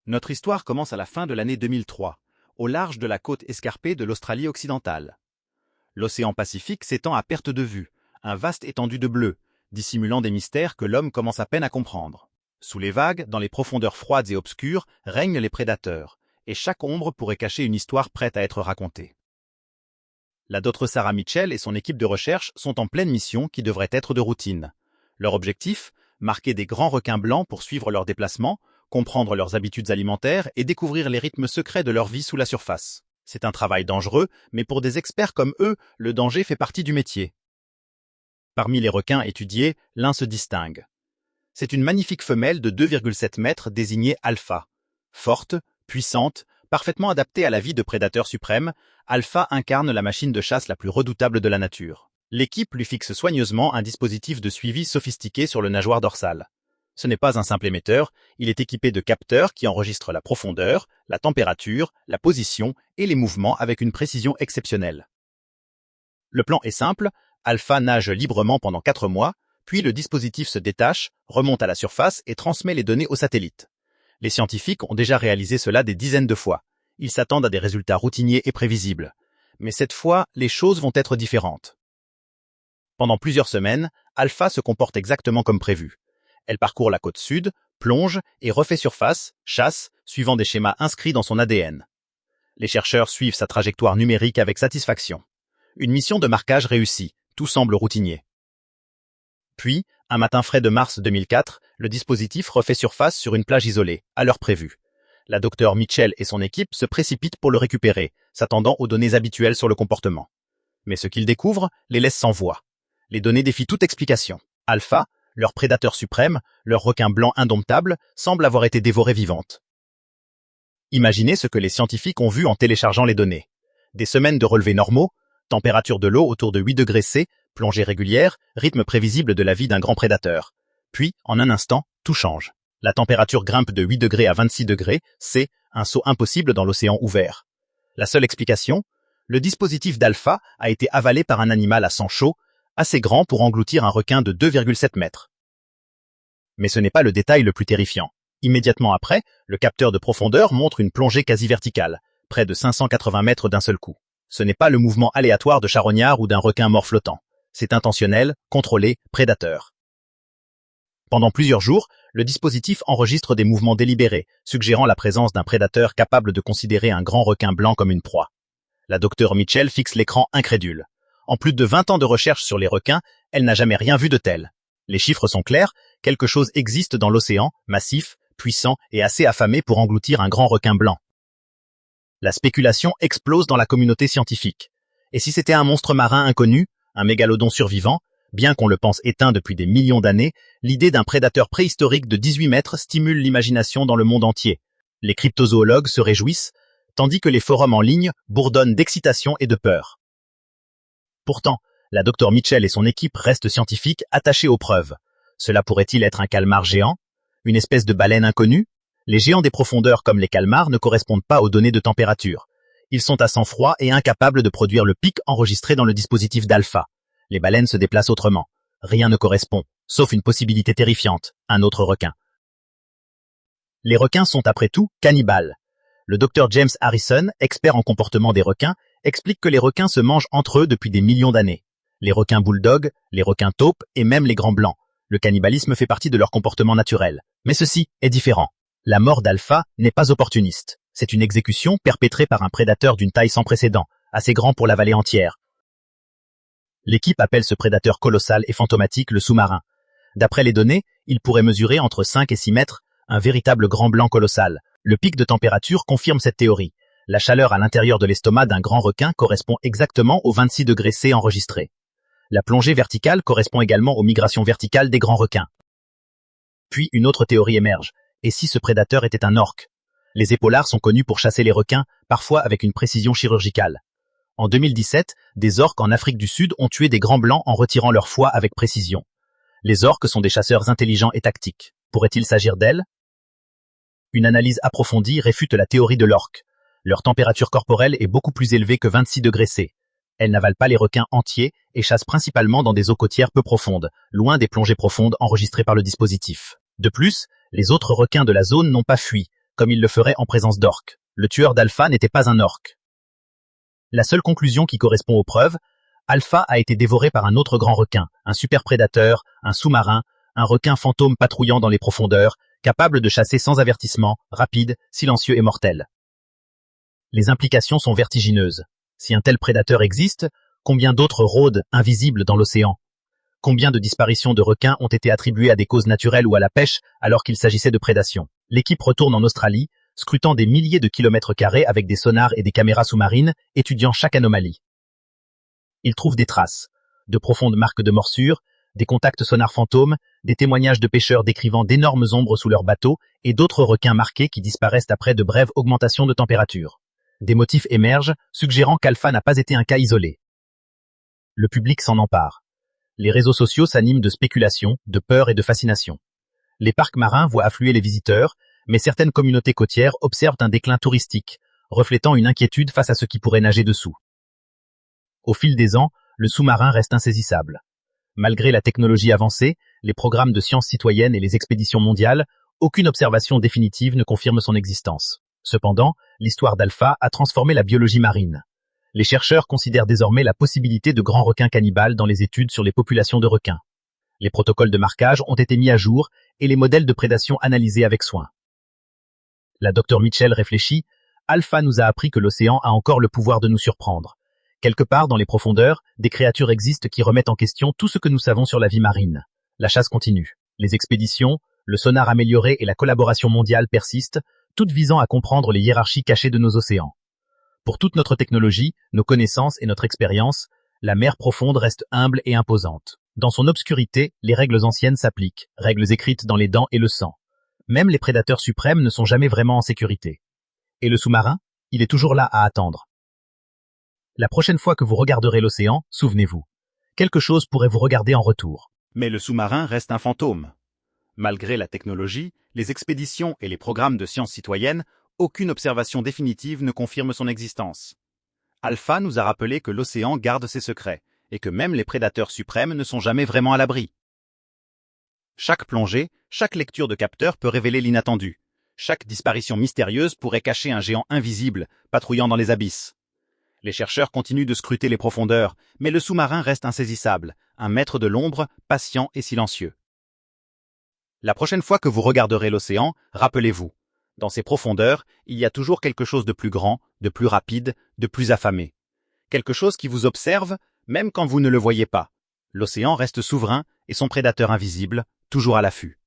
Notre histoire commence à la fin de l'année 2003, au large de la côte escarpée de l'Australie occidentale. L'océan Pacifique s'étend à perte de vue, un vaste étendue de bleu, dissimulant des mystères que l'homme commence à peine à comprendre. Sous les vagues, dans les profondeurs froides et obscures, règnent les prédateurs, et chaque ombre pourrait cacher une histoire prête à être racontée. La Dr Sarah Mitchell et son équipe de recherche sont en pleine mission qui devrait être de routine. Leur objectif, marquer des grands requins blancs pour suivre leurs déplacements, comprendre leurs habitudes alimentaires et découvrir les rythmes secrets de leur vie sous la surface. C'est un travail dangereux, mais pour des experts comme eux, le danger fait partie du métier. Parmi les requins étudiés, l'un se distingue. C'est une magnifique femelle de 2,7 mètres désignée Alpha. Forte, puissante, parfaitement adaptée à la vie de prédateur suprême, Alpha incarne la machine de chasse la plus redoutable de la nature. L'équipe lui fixe soigneusement un dispositif de suivi sophistiqué sur le nageoire dorsal. Ce n'est pas un simple émetteur, il est équipé de capteurs qui enregistrent la profondeur, la température, la position et les mouvements avec une précision exceptionnelle. Le plan est simple, Alpha nage librement pendant 4 mois, puis le dispositif se détache, remonte à la surface et transmet les données au satellite. Les scientifiques ont déjà réalisé cela des dizaines de fois. Ils s'attendent à des résultats routiniers et prévisibles. Mais cette fois, les choses vont être différentes. Pendant plusieurs semaines, Alpha se comporte exactement comme prévu. Elle parcourt la côte sud, plonge et refait surface, chasse, suivant des schémas inscrits dans son ADN. Les chercheurs suivent sa trajectoire numérique avec satisfaction. Une mission de marquage réussie, tout semble routinier. Puis, un matin frais de mars 2004, le dispositif refait surface sur une plage isolée, à l'heure prévue. La Dr Mitchell et son équipe se précipitent pour le récupérer, s'attendant aux données habituelles sur le comportement. Mais ce qu'ils découvrent les laisse sans voix. Les données défient toute explication. Alpha, leur prédateur suprême, leur requin blanc indomptable, semble avoir été dévoré vivante. Imaginez ce que les scientifiques ont vu en téléchargeant les données. Des semaines de relevés normaux, température de l'eau autour de 8 degrés C, plongée régulière, rythme prévisible de la vie d'un grand prédateur. Puis, en un instant, tout change. La température grimpe de 8 degrés à 26 degrés C, un saut impossible dans l'océan ouvert. La seule explication, le dispositif d'Alpha a été avalé par un animal à sang chaud, assez grand pour engloutir un requin de 2,7 mètres. Mais ce n'est pas le détail le plus terrifiant. Immédiatement après, le capteur de profondeur montre une plongée quasi verticale, près de 580 mètres d'un seul coup. Ce n'est pas le mouvement aléatoire de charognard ou d'un requin mort flottant. C'est intentionnel, contrôlé, prédateur. Pendant plusieurs jours, le dispositif enregistre des mouvements délibérés, suggérant la présence d'un prédateur capable de considérer un grand requin blanc comme une proie. La Dr Mitchell fixe l'écran incrédule. En plus de 20 ans de recherche sur les requins, elle n'a jamais rien vu de tel. Les chiffres sont clairs, quelque chose existe dans l'océan, massif, puissant et assez affamé pour engloutir un grand requin blanc. La spéculation explose dans la communauté scientifique. Et si c'était un monstre marin inconnu, un mégalodon survivant, bien qu'on le pense éteint depuis des millions d'années, l'idée d'un prédateur préhistorique de 18 mètres stimule l'imagination dans le monde entier. Les cryptozoologues se réjouissent, tandis que les forums en ligne bourdonnent d'excitation et de peur. Pourtant, la Dr Mitchell et son équipe restent scientifiques attachés aux preuves. Cela pourrait-il être un calmar géant? Une espèce de baleine inconnue? Les géants des profondeurs comme les calmars ne correspondent pas aux données de température. Ils sont à sang froid et incapables de produire le pic enregistré dans le dispositif d'Alpha. Les baleines se déplacent autrement. Rien ne correspond, sauf une possibilité terrifiante, un autre requin. Les requins sont après tout cannibales. Le Dr James Harrison, expert en comportement des requins, explique que les requins se mangent entre eux depuis des millions d'années. Les requins bulldogs, les requins taupes et même les grands blancs. Le cannibalisme fait partie de leur comportement naturel. Mais ceci est différent. La mort d'Alpha n'est pas opportuniste. C'est une exécution perpétrée par un prédateur d'une taille sans précédent, assez grand pour l'avaler entière. L'équipe appelle ce prédateur colossal et fantomatique le sous-marin. D'après les données, il pourrait mesurer entre 5 et 6 mètres, un véritable grand blanc colossal. Le pic de température confirme cette théorie. La chaleur à l'intérieur de l'estomac d'un grand requin correspond exactement aux 26 degrés C enregistrés. La plongée verticale correspond également aux migrations verticales des grands requins. Puis une autre théorie émerge. Et si ce prédateur était un orque? Les épaulards sont connus pour chasser les requins, parfois avec une précision chirurgicale. En 2017, des orques en Afrique du Sud ont tué des grands blancs en retirant leur foie avec précision. Les orques sont des chasseurs intelligents et tactiques. Pourrait-il s'agir d'elles? Une analyse approfondie réfute la théorie de l'orque. Leur température corporelle est beaucoup plus élevée que 26 degrés C. Elles n'avalent pas les requins entiers et chassent principalement dans des eaux côtières peu profondes, loin des plongées profondes enregistrées par le dispositif. De plus, les autres requins de la zone n'ont pas fui, comme il le ferait en présence d'orques. Le tueur d'Alpha n'était pas un orque. La seule conclusion qui correspond aux preuves, Alpha a été dévoré par un autre grand requin, un super prédateur, un sous-marin, un requin fantôme patrouillant dans les profondeurs, capable de chasser sans avertissement, rapide, silencieux et mortel. Les implications sont vertigineuses. Si un tel prédateur existe, combien d'autres rôdent invisibles dans l'océan? Combien de disparitions de requins ont été attribuées à des causes naturelles ou à la pêche alors qu'il s'agissait de prédation? L'équipe retourne en Australie, scrutant des milliers de kilomètres carrés avec des sonars et des caméras sous-marines, étudiant chaque anomalie. Ils trouvent des traces, de profondes marques de morsures, des contacts sonars fantômes, des témoignages de pêcheurs décrivant d'énormes ombres sous leurs bateaux et d'autres requins marqués qui disparaissent après de brèves augmentations de température. Des motifs émergent, suggérant qu'Alpha n'a pas été un cas isolé. Le public s'en empare. Les réseaux sociaux s'animent de spéculations, de peur et de fascination. Les parcs marins voient affluer les visiteurs, mais certaines communautés côtières observent un déclin touristique, reflétant une inquiétude face à ce qui pourrait nager dessous. Au fil des ans, le sous-marin reste insaisissable. Malgré la technologie avancée, les programmes de sciences citoyennes et les expéditions mondiales, aucune observation définitive ne confirme son existence. Cependant, l'histoire d'Alpha a transformé la biologie marine. Les chercheurs considèrent désormais la possibilité de grands requins cannibales dans les études sur les populations de requins. Les protocoles de marquage ont été mis à jour et les modèles de prédation analysés avec soin. La Dr Mitchell réfléchit, Alpha nous a appris que l'océan a encore le pouvoir de nous surprendre. Quelque part dans les profondeurs, des créatures existent qui remettent en question tout ce que nous savons sur la vie marine. La chasse continue. Les expéditions, le sonar amélioré et la collaboration mondiale persistent, toutes visant à comprendre les hiérarchies cachées de nos océans. Pour toute notre technologie, nos connaissances et notre expérience, la mer profonde reste humble et imposante. Dans son obscurité, les règles anciennes s'appliquent, règles écrites dans les dents et le sang. Même les prédateurs suprêmes ne sont jamais vraiment en sécurité. Et le sous-marin, il est toujours là à attendre. La prochaine fois que vous regarderez l'océan, souvenez-vous, quelque chose pourrait vous regarder en retour. Mais le sous-marin reste un fantôme. Malgré la technologie, les expéditions et les programmes de sciences citoyennes, aucune observation définitive ne confirme son existence. Alpha nous a rappelé que l'océan garde ses secrets, et que même les prédateurs suprêmes ne sont jamais vraiment à l'abri. Chaque plongée, chaque lecture de capteur peut révéler l'inattendu. Chaque disparition mystérieuse pourrait cacher un géant invisible, patrouillant dans les abysses. Les chercheurs continuent de scruter les profondeurs, mais le sous-marin reste insaisissable, un maître de l'ombre, patient et silencieux. La prochaine fois que vous regarderez l'océan, rappelez-vous, dans ses profondeurs, il y a toujours quelque chose de plus grand, de plus rapide, de plus affamé. Quelque chose qui vous observe, même quand vous ne le voyez pas. L'océan reste souverain et son prédateur invisible, toujours à l'affût.